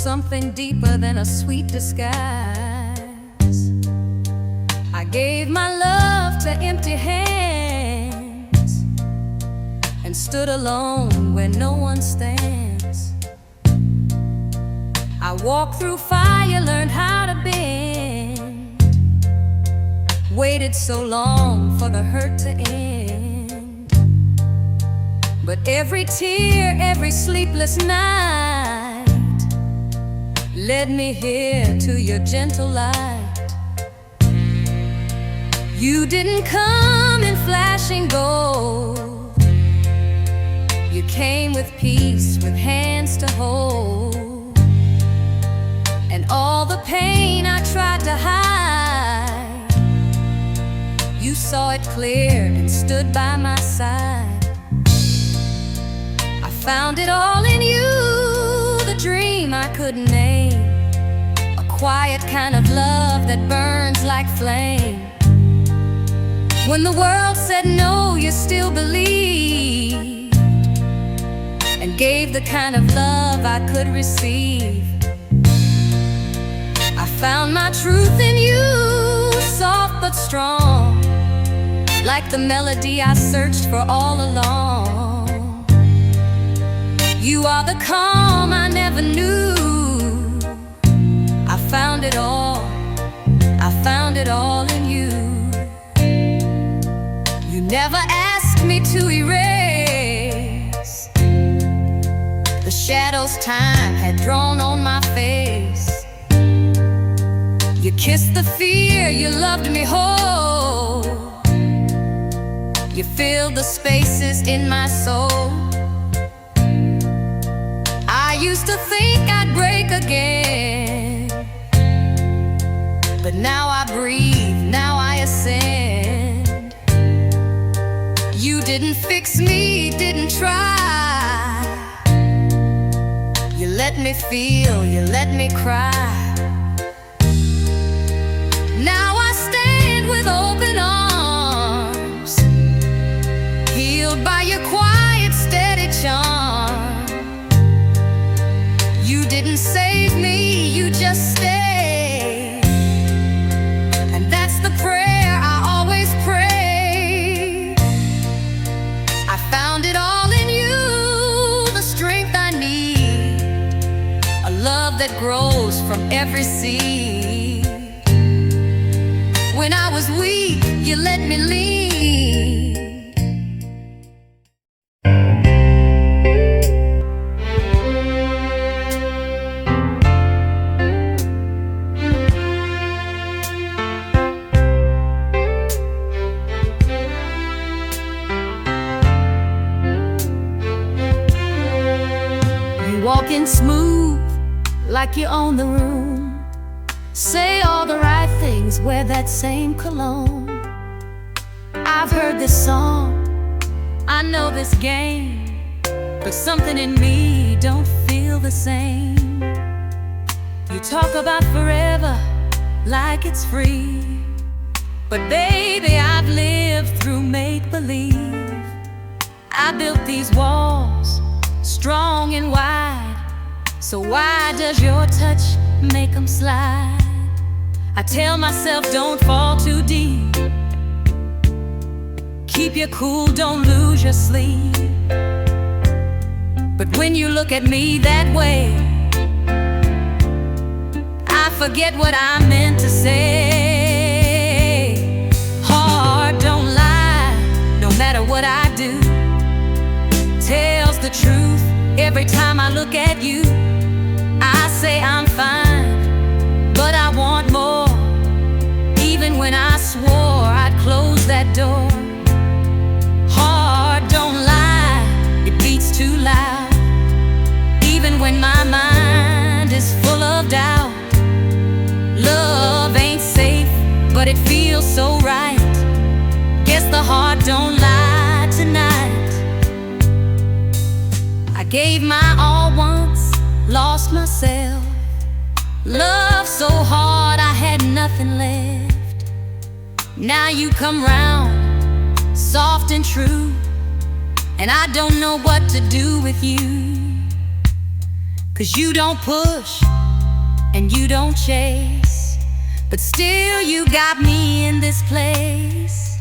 something deeper than a sweet disguise. I gave my love to empty hands and stood alone where no one stands. I walked through fire, learned how to bend, waited so long for the hurt to end. But every tear, every sleepless night led me here to your gentle light. You didn't come in flashing gold, you came with peace, with hands to hold. And all the pain I tried to hide, you saw it clear and stood by my side. I found it all in you, the dream I couldn't name, a quiet kind of love that burns like flame. When the world said no, you still believed, and gave the kind of love I could receive. I found my truth in you, soft but strong, like the melody I searched for all along. You are the calm I never knew. I found it all, I found it all in you. You never asked me to erase the shadows time had drawn on my face. You kissed the fear, you loved me whole. You filled the spaces in my soul. I used to think I'd break again, but now I breathe, now I ascend. You didn't fix me, didn't try. You let me feel, you let me cry. Now I stand with open arms, healed by your quiet, steady charm. You didn't save me, you just stayed, and that's the prayer I always pray. I found it all in you, the strength I need, a love that grows from every seed. When I was weak, you let me lead. You walk in smooth, like you own the room. Say all the right things, wear that same cologne. I've heard this song, I know this game, but something in me don't feel the same. You talk about forever like it's free, but baby, I've lived through make-believe. I built these walls, strong and wide, so why does your touch make them slide? I tell myself don't fall too deep, keep your cool, don't lose your sleep. But when you look at me that way, I forget what I meant to say. Heart don't lie, no matter what I do, tells the truth every time I look at you. I say I'm fine, but I want more. Even when I swore I'd close that door. Heart don't lie, it beats too loud. Even when my mind is full of doubt. Love ain't safe, but it feels so right. Guess the heart don't lie tonight. I gave my all once, lost myself. Love so hard I had nothing left. Now you come round, soft and true, and I don't know what to do with you. 'Cause you don't push, and you don't chase, but still you got me in this place,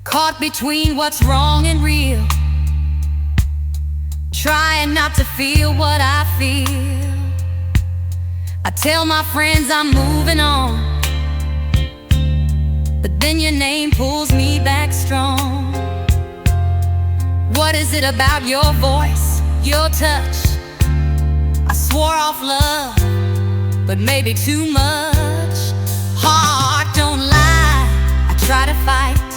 caught between what's wrong and real, trying not to feel what I feel. I tell my friends I'm moving on, but then your name pulls me back strong. What is it about your voice, your touch? I swore off love, but maybe too much. Heart don't lie, I try to fight,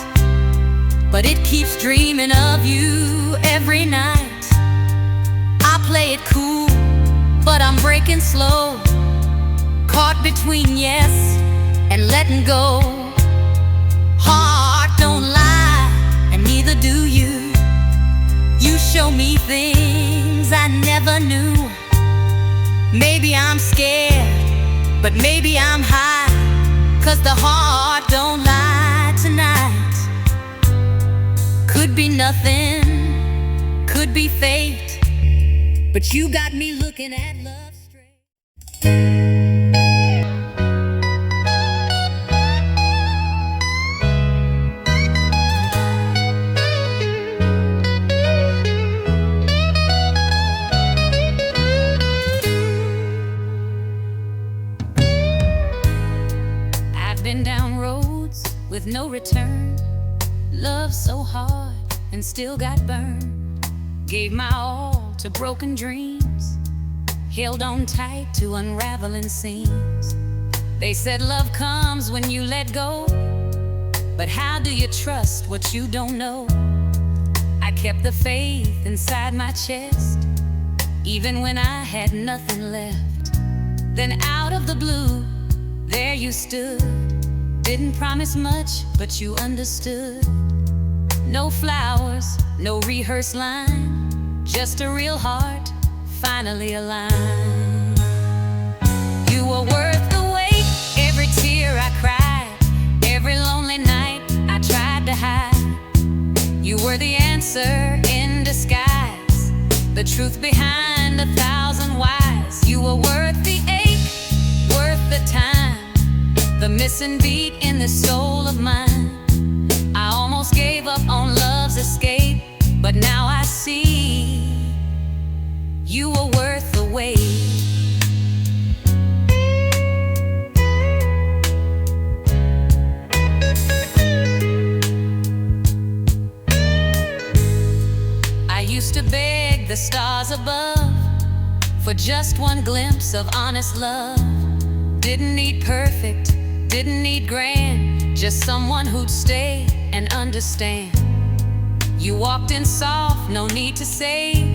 but it keeps dreaming of you every night. I play it cool, but I'm breaking slow, caught between yes and letting go. Heart don't lie, and neither do you. You show me things I never knew. Maybe I'm scared, but maybe I'm high, 'cause the heart don't lie tonight. Could be nothing, could be fate, but you got me looking at love straight. Been down roads with no return, loved so hard and still got burned. Gave my all to broken dreams, held on tight to unraveling seams. They said love comes when you let go, but how do you trust what you don't know? I kept the faith inside my chest, even when I had nothing left. Then out of the blue, there you stood. Didn't promise much, but you understood. No flowers, no rehearsed line, just a real heart finally aligned. You were worth the wait, every tear I cried, every lonely night I tried to hide. You were the answer in disguise, the truth behind 1,000 whys. You were worth the ache, worth the time, the missing beat in the soul of mine. I almost gave up on love's escape, but now I see you were worth the wait. I used to beg the stars above for just one glimpse of honest love. Didn't need perfect, didn't need grand, just someone who'd stay and understand. You walked in soft, no need to save.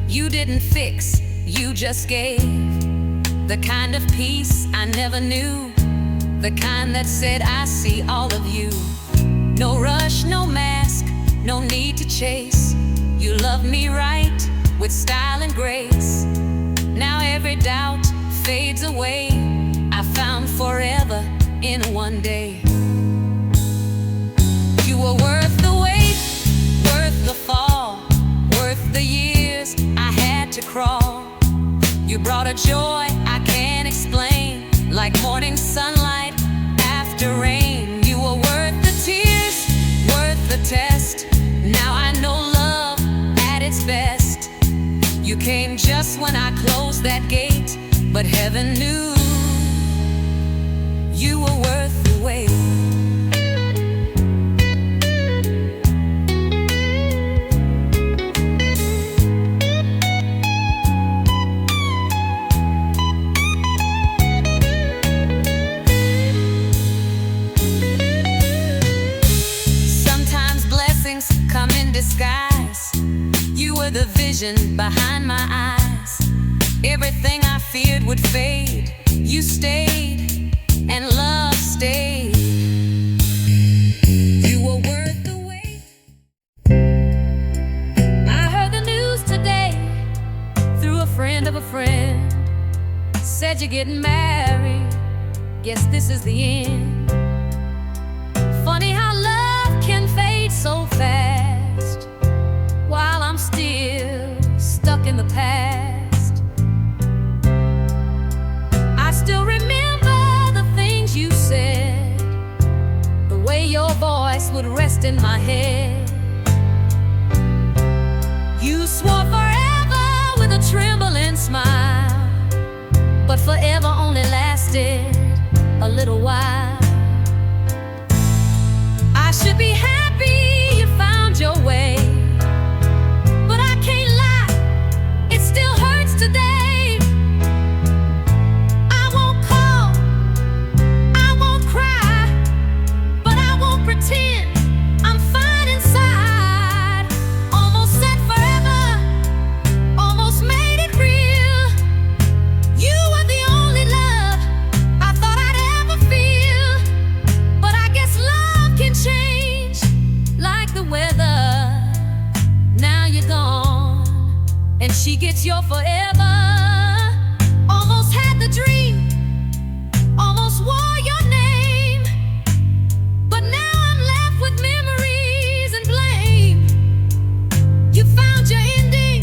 You didn't fix, you just gave. The kind of peace I never knew, the kind that said I see all of you. No rush, no mask, no need to chase. You loved me right, with style and grace. Now every doubt fades away, I found forever in one day. You were worth the wait, worth the fall, worth the years I had to crawl. You brought a joy I can't explain, like morning sunlight after rain. You were worth the tears, worth the test. Now I know love at its best. You came just when I closed that gate, but heaven knew you were worth the wait. Sometimes blessings come in disguise. You were the vision behind my eyes. Everything I feared would fade, you stayed, and love stayed. You were worth the wait. I heard the news today through a friend of a friend. Said you're getting married, guess this is the end. Funny how love can fade so fast, while I'm still stuck in the past. fast in my head. You swore forever with a trembling smile, but forever only lasted a little while. I should be happy you found your way, but I can't lie, it still hurts today. I won't call, I won't cry, but I won't pretend I'm fine inside. Almost said forever, almost made it real. You were the only love I thought I'd ever feel. But I guess love can change like the weather. Now you're gone, and she gets your forever. Almost had the dream, almost wore your name, but now I'm left with memories and blame. You found your ending,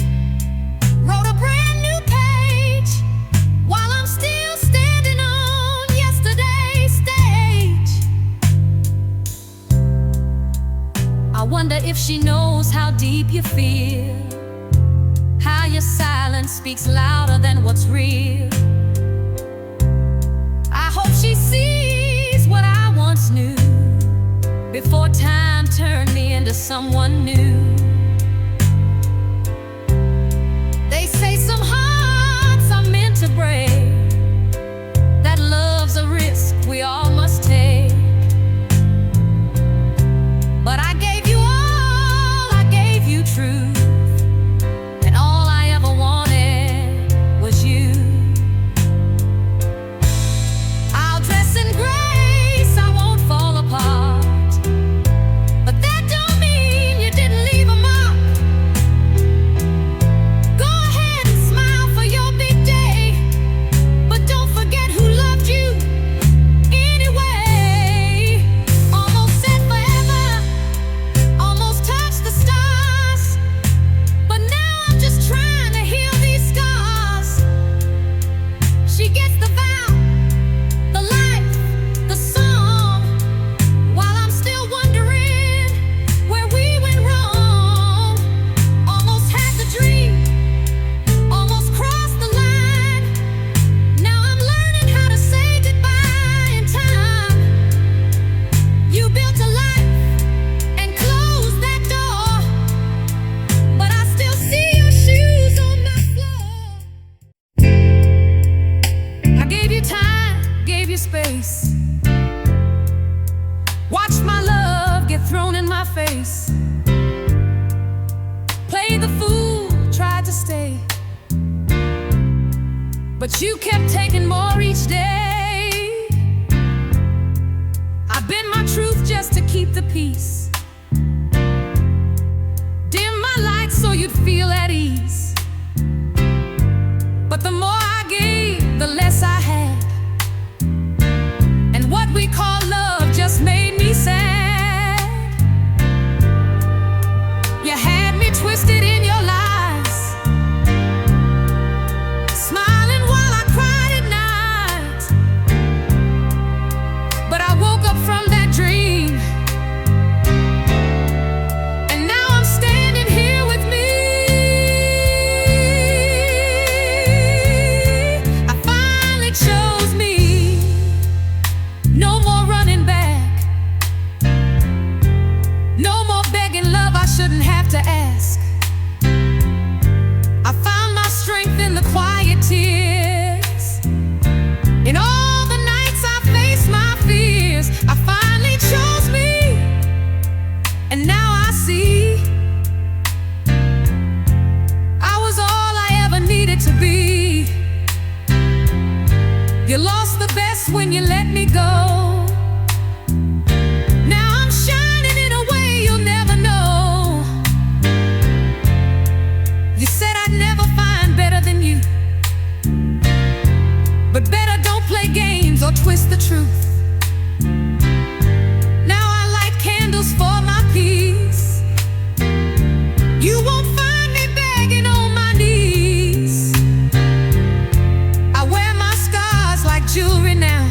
wrote a brand new page, while I'm still standing on yesterday's stage. I wonder if she knows how deep you feel, how your silence speaks louder than what's real. I hope she sees what I once knew, before time turned me into someone new. They say some hearts are meant to break, that love's a risk we all must take. But I gave you all, I gave you truth, and all I ever wanted was you. I'll dress in grace, I won't fall apart, but that don't mean you didn't leave a mark. Go ahead and smile for your big day, but don't forget who loved you anyway. Almost said forever, almost touched the stars, but now I'm just trying to heal these scars. She gets the vow, the life, the song, while I'm still wondering where we went wrong. Almost had the dream, almost crossed the line. Now I'm learning how to say goodbye in time. You built a life and closed that door, but I still see your shoes on my floor. I gave you time, gave you space, watched my love get thrown in my face. Played the fool, tried to stay, but you kept taking more each day. I bent my truth just to keep the peace, dim my light so you'd feel at ease. But the more I gave, the less I had, and what we call love just made me sad. You had me twisted in your lies, smiling while I cried at night. But I woke up from that dream, and now I'm standing here with me. I finally chose me. No more running back, no more begging love I shouldn't have to ask. I found my strength in the quiet tears. In all the nights I faced my fears, I finally chose me, and now I see I was all I ever needed to be. You lost the best when you let me go. Now I'm shining in a way you'll never know. You said I'd never find better than you, but better don't play games or twist the truth. Now I light candles for my peace. You won't find me begging on my knees. I wear my scars like jewelry now,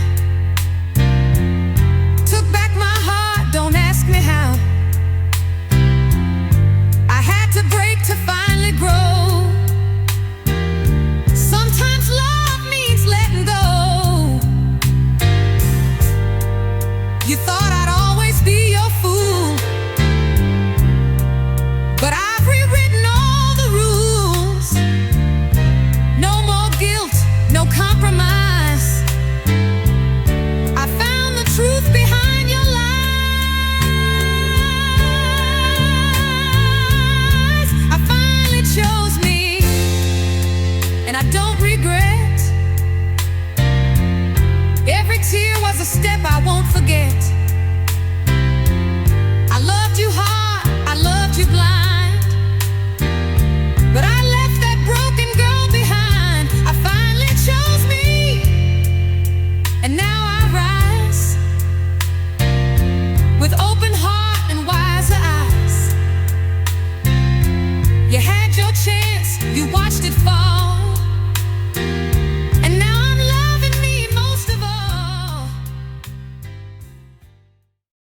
regret. Every tear was a step I won't forget.